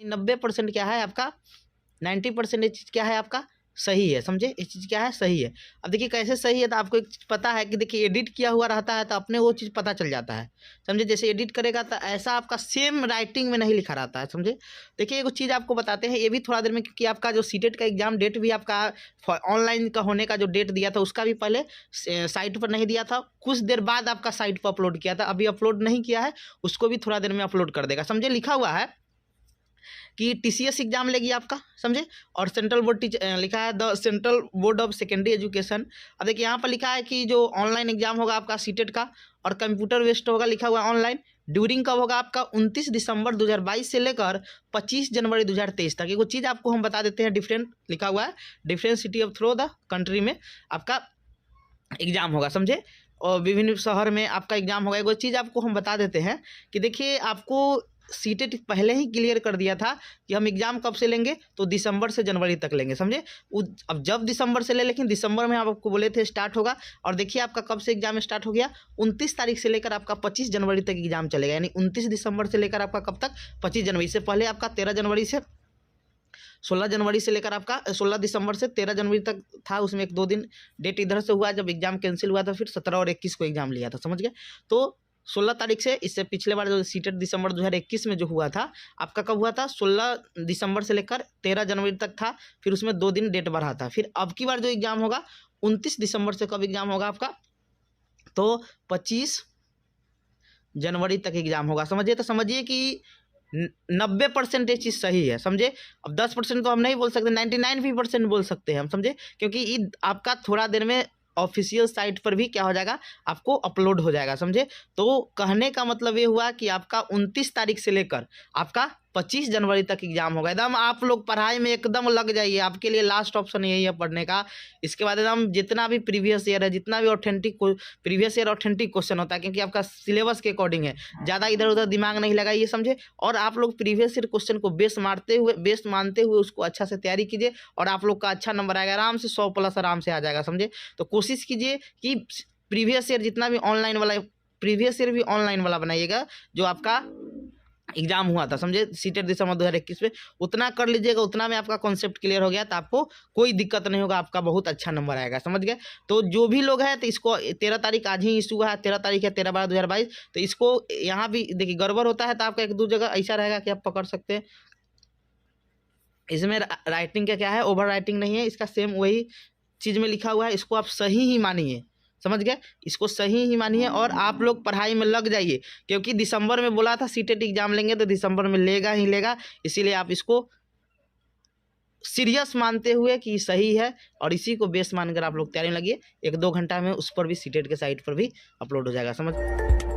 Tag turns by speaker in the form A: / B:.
A: 90% क्या है आपका, 90% ये चीज़ क्या है आपका सही है, समझे। ये चीज़ क्या है सही है। अब देखिए कैसे सही है, तो आपको एक चीज़ पता है कि देखिए एडिट किया हुआ रहता है तो अपने वो चीज़ पता चल जाता है, समझे। जैसे एडिट करेगा तो ऐसा आपका सेम राइटिंग में नहीं लिखा रहता है, समझे। देखिए एक चीज़ आपको बताते हैं, ये भी थोड़ा देर में, क्योंकि आपका जो सीटेट का एग्जाम डेट भी आपका ऑनलाइन का होने का जो डेट दिया था उसका भी पहले साइट पर नहीं दिया था, कुछ देर बाद आपका साइट पर अपलोड किया था, अभी अपलोड नहीं किया है, उसको भी थोड़ा देर में अपलोड कर देगा, समझे। लिखा हुआ है कि टीसीएस एग्जाम लेगी आपका, समझे। और सेंट्रल बोर्ड लिखा है the central board of secondary education. अब देखिए यहाँ पर लिखा है कि जो ऑनलाइन एग्जाम होगा आपका सीटेट का और कंप्यूटर बेस्ड होगा, लिखा हुआ है ऑनलाइन। ड्यूरिंग कब होगा आपका 29 दिसंबर 2022 से लेकर 25 जनवरी 2023 तक। एक चीज़ आपको हम बता देते हैं, डिफरेंट लिखा हुआ है, different city of through the country में आपका एग्जाम होगा, समझे। और विभिन्न शहर में आपका एग्जाम होगा। एक चीज़ आपको हम बता देते हैं कि देखिए आपको सीटेट पहले ही क्लियर कर दिया था कि हम एग्ज़ाम कब से लेंगे, तो दिसंबर से जनवरी तक लेंगे, समझे। अब जब दिसंबर से ले, लेकिन दिसंबर में आपको बोले थे स्टार्ट होगा, और देखिए आपका कब से एग्जाम स्टार्ट हो गया, 29 तारीख से लेकर आपका 25 जनवरी तक एग्जाम चलेगा। यानी 29 दिसंबर से लेकर आपका कब तक, 25 जनवरी से पहले आपका 13 जनवरी से 16 जनवरी से लेकर आपका 16 दिसंबर से 13 जनवरी तक था, उसमें 1-2 दिन डेट इधर से हुआ, जब एग्जाम कैंसिल हुआ था फिर 17 और 21 को एग्जाम लिया था, समझ गए। तो 16 तारीख से, इससे पिछले बार जो सीटेट दिसंबर 2021 में जो हुआ था आपका, कब हुआ था 16 दिसंबर से लेकर 13 जनवरी तक था, फिर उसमें 2 दिन डेट बढ़ा था। फिर अब की बार जो एग्ज़ाम होगा 29 दिसंबर से कब एग्ज़ाम होगा आपका, तो 25 जनवरी तक एग्ज़ाम होगा, समझिए। तो समझिए कि 90% ये चीज़ सही है, समझे। अब 10% तो हम नहीं बोल सकते, 99% बोल सकते हैं हम, समझे। क्योंकि ये आपका थोड़ा देर में ऑफिशियल साइट पर भी क्या हो जाएगा, आपको अपलोड हो जाएगा, समझे। तो कहने का मतलब ये हुआ कि आपका 29 तारीख से लेकर आपका 25 जनवरी तक एग्जाम होगा। एकदम आप लोग पढ़ाई में एकदम लग जाइए, आपके लिए लास्ट ऑप्शन यही है पढ़ने का। इसके बाद एकदम जितना भी प्रीवियस ईयर है, जितना भी authentic previous year authentic question होता है, क्योंकि आपका सिलेबस के अकॉर्डिंग है, ज़्यादा इधर उधर दिमाग नहीं लगाइए, समझे। और आप लोग प्रीवियस ईयर क्वेश्चन को बेस मानते हुए उसको अच्छा से तैयारी कीजिए, और आप लोग का अच्छा नंबर आएगा, आराम से 100+ आराम से आ जाएगा, समझे। तो कोशिश कीजिए कि प्रीवियस ईयर जितना भी ऑनलाइन वाला, प्रीवियस ईयर भी ऑनलाइन वाला बनाइएगा जो आपका एग्जाम हुआ था, समझे, सीटेट दिसंबर 2021 में, उतना कर लीजिएगा। उतना में आपका कॉन्सेप्ट क्लियर हो गया तो आपको कोई दिक्कत नहीं होगा, आपका बहुत अच्छा नंबर आएगा, समझ गए। तो जो भी लोग हैं, तो इसको 13 तारीख आज ही इशू हुआ है, 13 तारीख है 13/12/2022, तो इसको यहाँ भी देखिए गड़बड़ होता है तो आपका 1-2 जगह ऐसा रहेगा कि आप पकड़ सकते हैं। इसमें राइटिंग का क्या है, ओवर राइटिंग नहीं है, इसका सेम वही चीज़ में लिखा हुआ है, इसको आप सही ही मानिए, समझ गए। इसको सही ही मानिए और आप लोग पढ़ाई में लग जाइए, क्योंकि दिसंबर में बोला था सीटेट एग्जाम लेंगे तो दिसंबर में लेगा ही लेगा, इसीलिए आप इसको सीरियस मानते हुए कि सही है, और इसी को बेस मानकर आप लोग तैयारी में लगिए। 1-2 घंटा में उस पर भी सीटेट के साइट पर भी अपलोड हो जाएगा, समझ।